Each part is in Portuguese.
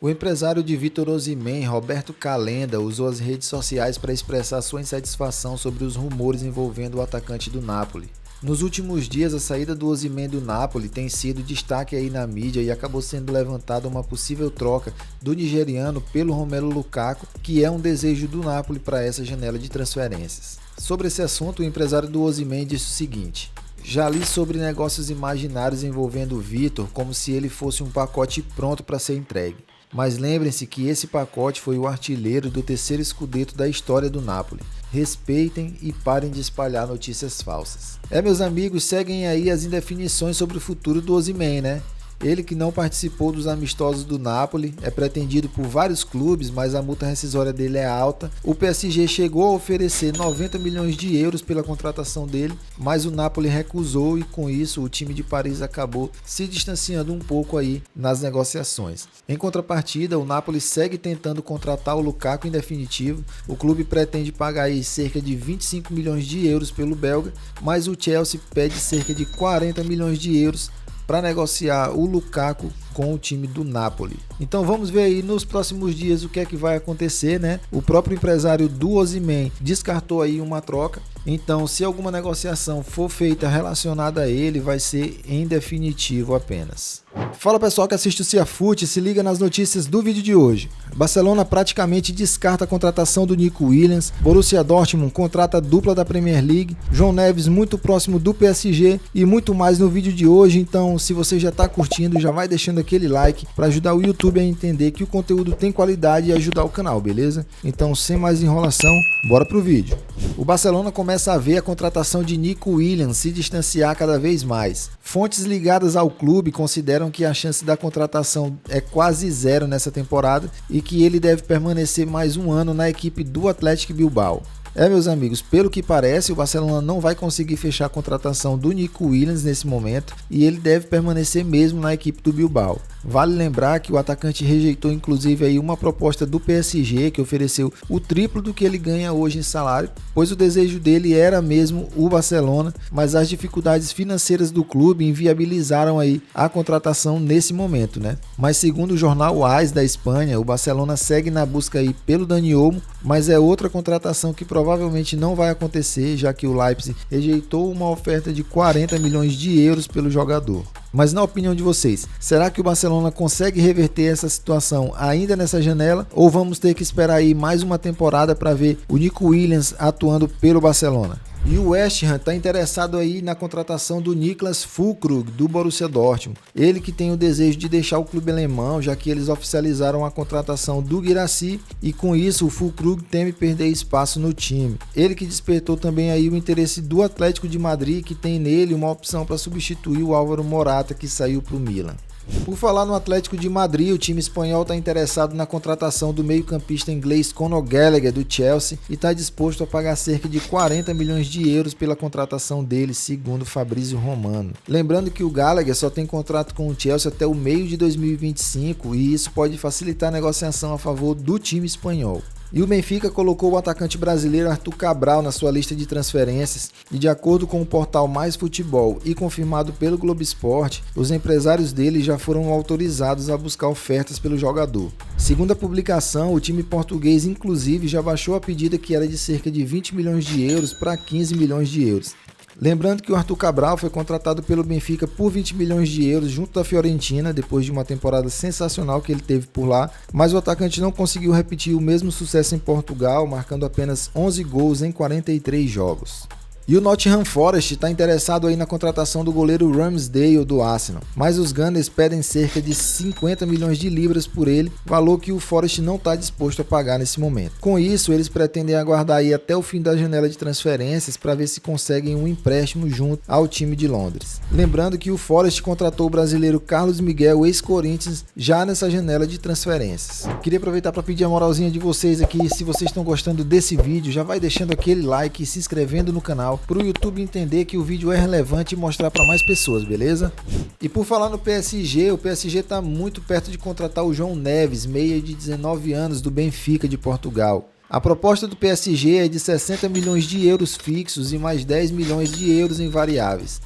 O empresário de Victor Osimhen, Roberto Calenda, usou as redes sociais para expressar sua insatisfação sobre os rumores envolvendo o atacante do Napoli. Nos últimos dias, a saída do Osimhen do Napoli tem sido destaque aí na mídia e acabou sendo levantada uma possível troca do nigeriano pelo Romelu Lukaku, que é um desejo do Napoli para essa janela de transferências. Sobre esse assunto, o empresário do Osimhen disse o seguinte: já li sobre negócios imaginários envolvendo o Victor como se ele fosse um pacote pronto para ser entregue. Mas lembrem-se que esse pacote foi o artilheiro do terceiro scudetto da história do Napoli. Respeitem e parem de espalhar notícias falsas. Meus amigos, seguem aí as indefinições sobre o futuro do Osimhen, né? Ele que não participou dos amistosos do Napoli, é pretendido por vários clubes, mas a multa rescisória dele é alta. O PSG chegou a oferecer 90 milhões de euros pela contratação dele, mas o Napoli recusou e com isso o time de Paris acabou se distanciando um pouco aí nas negociações. Em contrapartida, o Napoli segue tentando contratar o Lukaku em definitivo. O clube pretende pagar aí cerca de 25 milhões de euros pelo belga, mas o Chelsea pede cerca de 40 milhões de euros para negociar o Lukaku com o time do Napoli. Então vamos ver aí nos próximos dias o que é que vai acontecer, né? O próprio empresário do Osimhen descartou aí uma troca. Então, se alguma negociação for feita relacionada a ele, vai ser em definitivo apenas. Fala pessoal que assiste o CiaFoot, se liga nas notícias do vídeo de hoje. Barcelona praticamente descarta a contratação do Nico Williams, Borussia Dortmund contrata a dupla da Premier League, João Neves muito próximo do PSG e muito mais no vídeo de hoje. Então, se você já está curtindo, já vai deixando aquele like para ajudar o YouTube a entender que o conteúdo tem qualidade e ajudar o canal, beleza? Então, sem mais enrolação, bora pro vídeo. O Barcelona começa a ver a contratação de Nico Williams se distanciar cada vez mais. Fontes ligadas ao clube consideram que a chance da contratação é quase zero nessa temporada e que ele deve permanecer mais um ano na equipe do Athletic Bilbao. Meus amigos, pelo que parece, o Barcelona não vai conseguir fechar a contratação do Nico Williams nesse momento e ele deve permanecer mesmo na equipe do Bilbao. Vale lembrar que o atacante rejeitou inclusive aí uma proposta do PSG que ofereceu o triplo do que ele ganha hoje em salário, pois o desejo dele era mesmo o Barcelona, mas as dificuldades financeiras do clube inviabilizaram aí a contratação nesse momento, né? Mas segundo o jornal AS da Espanha, o Barcelona segue na busca aí pelo Dani Olmo, mas é outra contratação que provavelmente não vai acontecer, já que o Leipzig rejeitou uma oferta de 40 milhões de euros pelo jogador. Mas na opinião de vocês, será que o Barcelona consegue reverter essa situação ainda nessa janela? Ou vamos ter que esperar aí mais uma temporada para ver o Nico Williams atuando pelo Barcelona? E o West Ham está interessado aí na contratação do Niklas Füllkrug do Borussia Dortmund. Ele que tem o desejo de deixar o clube alemão, já que eles oficializaram a contratação do Guirassy e com isso o Füllkrug teme perder espaço no time. Ele que despertou também aí o interesse do Atlético de Madrid, que tem nele uma opção para substituir o Álvaro Morata, que saiu para o Milan. Por falar no Atlético de Madrid, o time espanhol está interessado na contratação do meio-campista inglês Conor Gallagher do Chelsea e está disposto a pagar cerca de 40 milhões de euros pela contratação dele, segundo Fabrício Romano. Lembrando que o Gallagher só tem contrato com o Chelsea até o meio de 2025 e isso pode facilitar a negociação a favor do time espanhol. E o Benfica colocou o atacante brasileiro Arthur Cabral na sua lista de transferências e, de acordo com o portal Mais Futebol e confirmado pelo Globo Esporte, os empresários dele já foram autorizados a buscar ofertas pelo jogador. Segundo a publicação, o time português inclusive já baixou a pedida, que era de cerca de 20 milhões de euros para 15 milhões de euros. Lembrando que o Arthur Cabral foi contratado pelo Benfica por 20 milhões de euros junto da Fiorentina, depois de uma temporada sensacional que ele teve por lá, mas o atacante não conseguiu repetir o mesmo sucesso em Portugal, marcando apenas 11 gols em 43 jogos. E o Nottingham Forest está interessado aí na contratação do goleiro Ramsdale do Arsenal, mas os Gunners pedem cerca de 50 milhões de libras por ele, valor que o Forest não está disposto a pagar nesse momento. Com isso, eles pretendem aguardar aí até o fim da janela de transferências para ver se conseguem um empréstimo junto ao time de Londres. Lembrando que o Forest contratou o brasileiro Carlos Miguel, ex-Corinthians, já nessa janela de transferências. Queria aproveitar para pedir a moralzinha de vocês aqui, se vocês estão gostando desse vídeo, já vai deixando aquele like e se inscrevendo no canal, para o YouTube entender que o vídeo é relevante e mostrar para mais pessoas, beleza? E por falar no PSG, o PSG está muito perto de contratar o João Neves, meia de 19 anos do Benfica de Portugal. A proposta do PSG é de 60 milhões de euros fixos e mais 10 milhões de euros em variáveis.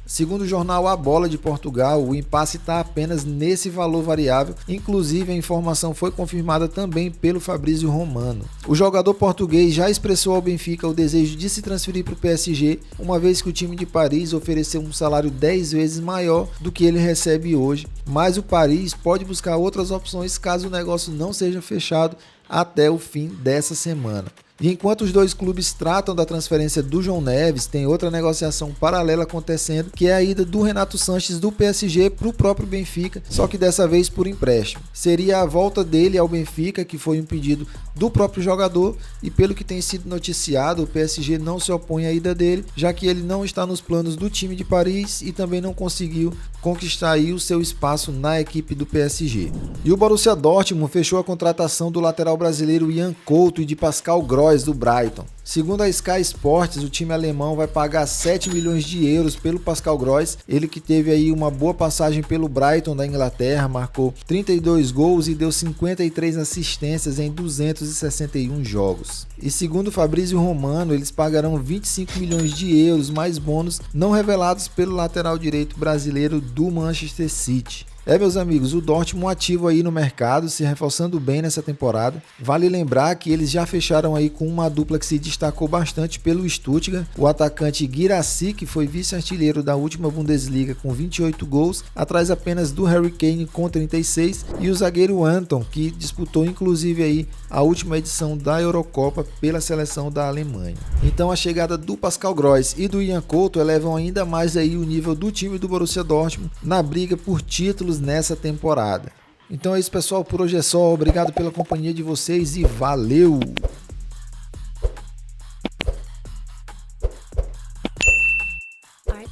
Segundo o jornal A Bola de Portugal, o impasse está apenas nesse valor variável, inclusive a informação foi confirmada também pelo Fabrício Romano. O jogador português já expressou ao Benfica o desejo de se transferir para o PSG, uma vez que o time de Paris ofereceu um salário 10 vezes maior do que ele recebe hoje, mas o Paris pode buscar outras opções caso o negócio não seja fechado até o fim dessa semana. E enquanto os dois clubes tratam da transferência do João Neves, tem outra negociação paralela acontecendo, que é a ida do Renato Sanches do PSG para o próprio Benfica, só que dessa vez por empréstimo. Seria a volta dele ao Benfica, que foi um pedido do próprio jogador, e pelo que tem sido noticiado, o PSG não se opõe à ida dele, já que ele não está nos planos do time de Paris e também não conseguiu conquistar aí o seu espaço na equipe do PSG. E o Borussia Dortmund fechou a contratação do lateral brasileiro Ian Couto e de Pascal Gross do Brighton. Segundo a Sky Sports, o time alemão vai pagar 7 milhões de euros pelo Pascal Gross, ele que teve aí uma boa passagem pelo Brighton da Inglaterra, marcou 32 gols e deu 53 assistências em 261 jogos. E segundo Fabrício Romano, eles pagarão 25 milhões de euros mais bônus não revelados pelo lateral direito brasileiro do Manchester City. Meus amigos, o Dortmund ativo aí no mercado, se reforçando bem nessa temporada. Vale lembrar que eles já fecharam aí com uma dupla que se destacou bastante pelo Stuttgart, o atacante Guirassy, que foi vice-artilheiro da última Bundesliga com 28 gols, atrás apenas do Harry Kane com 36, e o zagueiro Anton, que disputou inclusive aí a última edição da Eurocopa pela seleção da Alemanha. Então a chegada do Pascal Gross e do Ian Couto elevam ainda mais aí o nível do time do Borussia Dortmund na briga por títulos nessa temporada. Então é isso, pessoal, por hoje é só. Obrigado pela companhia de vocês e valeu!